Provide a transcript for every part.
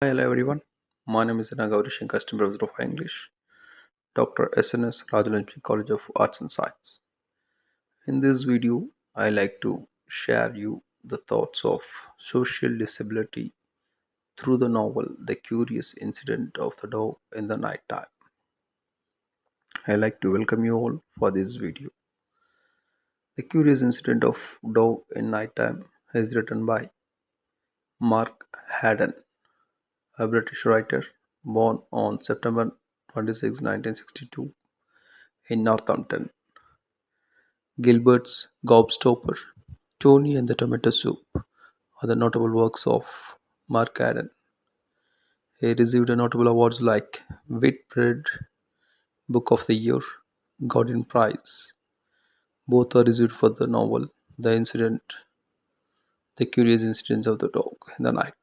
Hi, hello everyone. My name is R Gowrishankar, Assistant Professor of English, Dr.SNSRCAS College of Arts and Science. In this video, I like to share you the thoughts of social disability through the novel The Curious Incident of the Dog in the Night Time. I like to welcome you all for this video. The Curious Incident of Dog in Nighttime is written by Mark Haddon, a British writer born on September 26, 1962 in Northampton. Gilbert's Gobstopper, Tony and the Tomato Soup are the notable works of Mark Haddon. He received notable awards like Whitbread Book of the Year, Guardian Prize. Both are received for the novel The Curious Incidents of the Dog in the Night.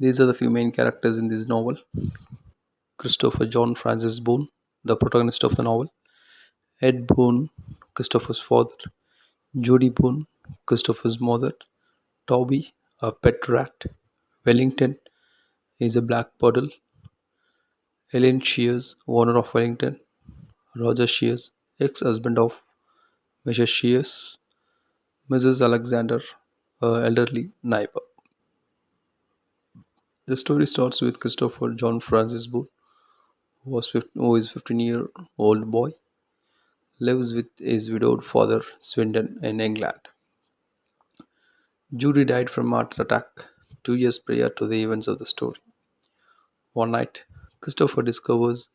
These are the few main characters in this novel. Christopher John Francis Boone, the protagonist of the novel. Ed Boone, Christopher's father. Judy Boone, Christopher's mother. Toby, a pet rat. Wellington is a black poodle. Ellen Shears, owner of Wellington. Roger Shears, ex-husband of Mrs. Shears. Mrs. Alexander, a elderly neighbor. The story starts with Christopher John Francis Booth, who is 15-year-old boy, lives with his widowed father, Swindon, in England. Judy died from heart attack 2 years prior to the events of the story. One night, Christopher discovers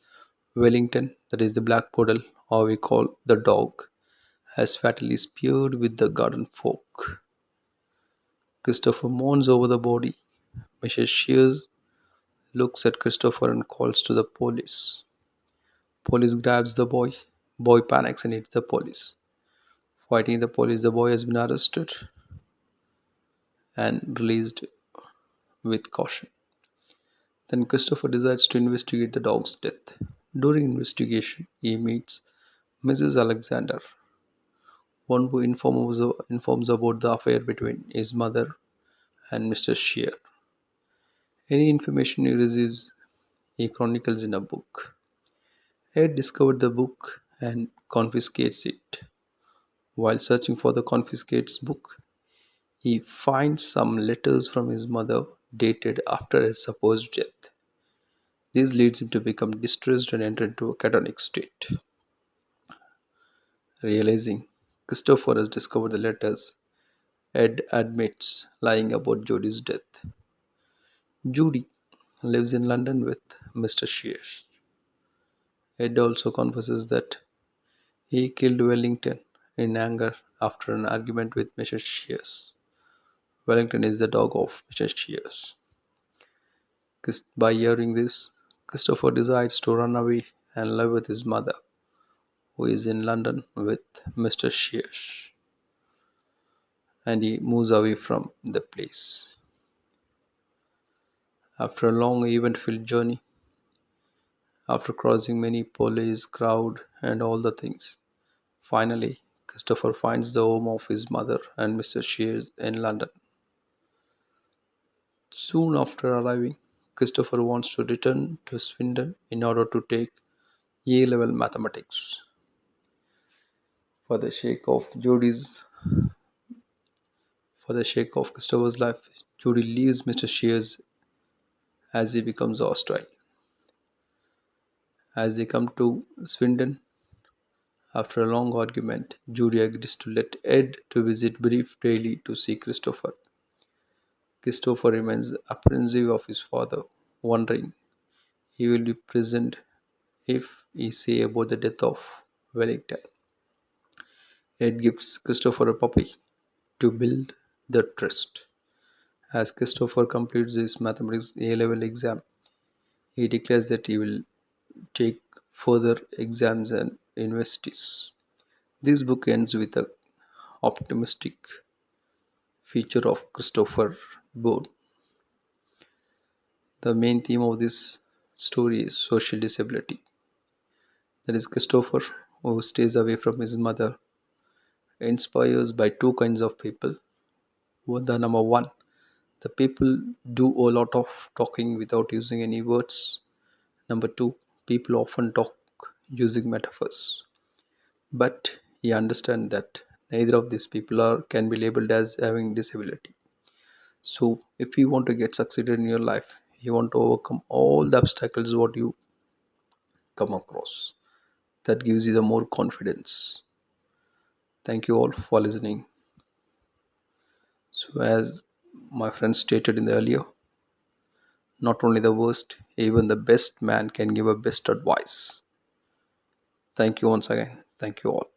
Wellington, that is the black poodle, or we call the dog, has fatally speared with the garden fork. Christopher mourns over the body. Mrs. Shears looks at Christopher and calls to the police. Police grabs the boy. Boy panics and hits the police. Fighting the police, the boy has been arrested and released with caution. Then Christopher decides to investigate the dog's death. During investigation, he meets Mrs. Alexander, one who informs about the affair between his mother and Mr. Shear. Any information he receives, he chronicles in a book. Ed discovers the book and confiscates it. While searching for the confiscated book, he finds some letters from his mother dated after her supposed death. This leads him to become distressed and enter into a catatonic state. Realizing Christopher has discovered the letters, Ed admits lying about Judy's death. Judy lives in London with Mr. Shears. Ed also confesses that he killed Wellington in anger after an argument with Mrs. Shears. Wellington is the dog of Mrs. Shears. By hearing this, Christopher decides to run away and live with his mother, who is in London with Mr. Shears, and he moves away from the place. After a long event-filled journey, after crossing many police, crowd, and all the things, finally Christopher finds the home of his mother and Mr. Shears in London. Soon after arriving, Christopher wants to return to Swindon in order to take A-level mathematics. For the sake of Judy's, for the sake of Christopher's life, Judy leaves Mr. Shears as he becomes hostile. As they come to Swindon, after a long argument, Judy agrees to let Ed to visit brief daily to see Christopher. Christopher remains apprehensive of his father, wondering he will be present if he say about the death of Wellington. Ed gives Christopher a puppy to build the trust. As Christopher completes his mathematics A-level exam, he declares that he will take further exams and universities. This book ends with an optimistic feature of Christopher Boone. The main theme of this story is social disability. That is, Christopher, who stays away from his mother, inspires by two kinds of people. The number one, The people do a lot of talking without using any words. Number two, people often talk using metaphors. But he understands that neither of these people can be labeled as having disability. So if you want to get succeeded in your life, you want to overcome all the obstacles what you come across. That gives you the more confidence. Thank you all for listening. So as my friend stated in the earlier, not only the worst, even the best man can give a best advice. Thank you once again. Thank you all.